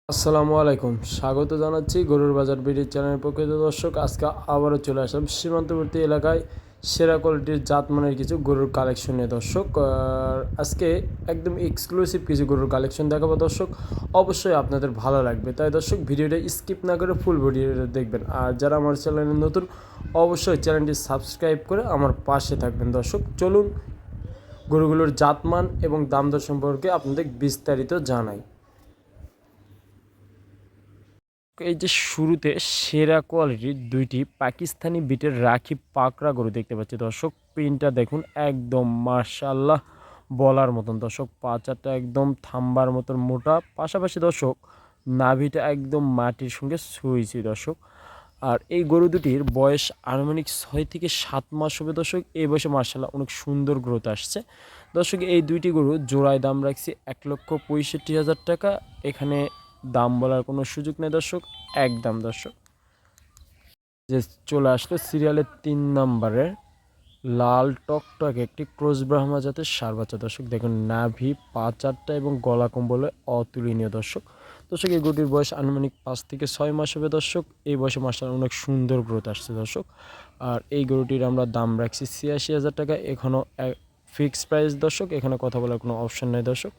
আসসালামু আলাইকুম, স্বাগত জানাচ্ছি গরুর বাজার বিডি চ্যানেলের পক্ষ থেকে। দর্শক, আজকে আবারও চলে আসলাম সীমান্তবর্তী এলাকায় সেরা কোয়ালিটির জাতমানের কিছু গরুর কালেকশন নিয়ে। দর্শক, আজকে একদম এক্সক্লুসিভ কিছু গরুর কালেকশন দেখাবো। দর্শক, অবশ্যই আপনাদের ভালো লাগবে, তাই দর্শক ভিডিওটা স্কিপ না করে ফুল ভিডিওটা দেখবেন। আর যারা আমার চ্যানেলে নতুন, অবশ্যই চ্যানেলটি সাবস্ক্রাইব করে আমার পাশে থাকবেন। দর্শক, চলুন গরুগুলোর জাতমান এবং দাম দর সম্পর্কে আপনাদের বিস্তারিত জানাই। এই যে শুরুতে সেরা কোয়ালিটির দুইটি পাকিস্তানি বিটের রাখি পাকড়া গরু দেখতে পাচ্ছি। দর্শক, প্রিন্টটা দেখুন, একদম মাশাআল্লাহ বলার মতন। দর্শক, পাচাটা একদম থাম্বার মতন মোটা, পাশাপাশি দর্শক নাভিটা একদম মাটির সঙ্গে ছুঁয়েছি। দর্শক, আর এই গরু দুটির বয়স আনুমানিক 6 থেকে 7 মাস হবে। দর্শক, এই বয়সে মাশাআল্লাহ অনেক সুন্দর গ্রোথ আসছে। দর্শক, এই দুইটি গরু জোড়ায় দাম রাখছি 1,65,000 টাকা। এখানে দাম বলার কোনো সুযোগ নেই দর্শক, একদম। দর্শক, যে চলে আসলো সিরিয়ালের 3 নম্বরের লাল টকটক একটি ক্রস ব্রাহ্মা জাতের ষাঁড় বাচ্চা। দর্শক, দেখুন নাভি, পা চারটা এবং গলা কম্বলে অতুলনীয়। দর্শক, এই গরুটির বয়স আনুমানিক 5 থেকে 6 মাস হবে। দর্শক, এই বয়সে মাসাল্লাহ অনেক সুন্দর গ্রোথ আসছে। দর্শক, আর এই গরুটির আমরা দাম রাখছি 86,000 টাকা। এখনও ফিক্সড প্রাইস। দর্শক, এখানে কথা বলার কোনো অপশন নেই। দর্শক,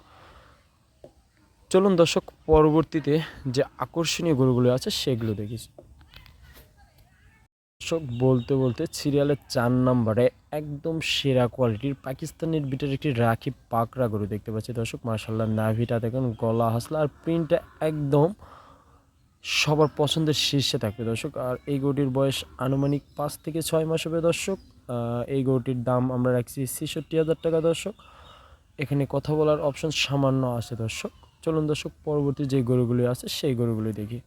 চলুন দর্শক, পরবর্তীতে যে আকর্ষণীয় গরুগুলো আছে সেগুলো দেখি। দর্শক, বলতে বলতে সিরিয়ালের 4 নম্বরে একদম সেরা কোয়ালিটির পাকিস্তানের বিটের একটি রাখি পাকড়া গরু দেখতে পাচ্ছি। দর্শক, মার্শাল্লাহ নাভিটা দেখুন, গলা হাসলা আর প্রিন্টটা একদম সবার পছন্দের শীর্ষে থাকবে। দর্শক, আর এই গরুটির বয়স আনুমানিক 5 থেকে 6 মাস হবে। দর্শক, এই গরুটির দাম আমরা রাখছি 66,000 টাকা। দর্শক, এখানে কথা বলার অপশন সামান্য আছে। দর্শক, চলুন দর্শক, পরবর্তী যে গরুগুলি আছে সেই গরুগুলি দেখি।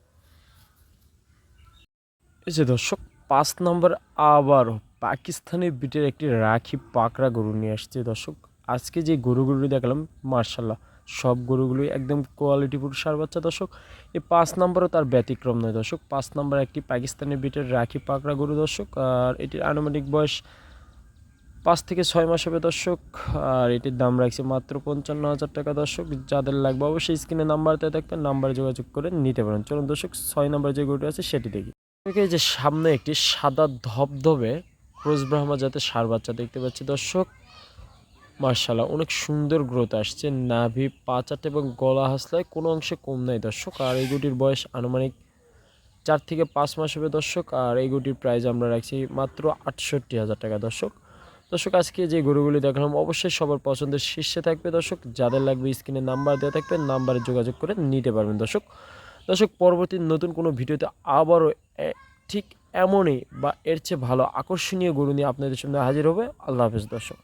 এই যে দর্শক, 5 নম্বর আবারও পাকিস্তানি বিটের একটি রাখি পাকড়া গরু নিয়ে আসছে। দর্শক, আজকে যে গরুগুলি দেখালাম মার্শাল্লাহ সব গরুগুলি একদম কোয়ালিটিফুল ষাঁড় বাচ্চা। দর্শক, এই 5 নম্বরও তার ব্যতিক্রম নয়। দর্শক, 5 নম্বর একটি পাকিস্তানি বিটের রাখি পাকড়া গরু। দর্শক, আর এটির আনুমানিক বয়স 5 থেকে 6 মাস হবে। দর্শক, আর এটির দাম রাখছে মাত্র 55,000 টাকা। দর্শক, যাদের লাগবে অবশ্যই স্ক্রিনে নাম্বার দেওয়া থাকবে, নাম্বারে যোগাযোগ করে নিতে পারেন। চলুন দর্শক, 6 নম্বর যে গরুটি আছে সেটি দেখি। এই যে সামনে একটি সাদা ধবধবে ক্রস ব্রাহ্মা জাতের ষাঁড় বাচ্চা দেখতে পাচ্ছি। দর্শক, মার্শাল্লাহ অনেক সুন্দর গ্রোথ আসছে, নাভি, পা চারটে এবং গলা হাসলায় কোনো অংশে কম নাই। দর্শক, আর এই গরুটির বয়স আনুমানিক 4 থেকে 5 মাস হবে। দর্শক, আর এই গরুটির প্রাইস আমরা রাখছি মাত্র 68,000 টাকা। দর্শক, আজকে যে গরুগুলি দেখালাম অবশ্যই সবার পছন্দের শীর্ষে থাকবে। দর্শক, যাদের লাগবে স্ক্রিনে নাম্বার দেওয়া থাকবে, নাম্বারে যোগাযোগ করে নিতে পারবেন। দর্শক, পরবর্তী নতুন কোনো ভিডিওতে আবারও ঠিক এমনই বা এর চেয়ে ভালো আকর্ষণীয় গরু নিয়ে আপনাদের সামনে হাজির হবে। আল্লাহ হাফেজ দর্শক।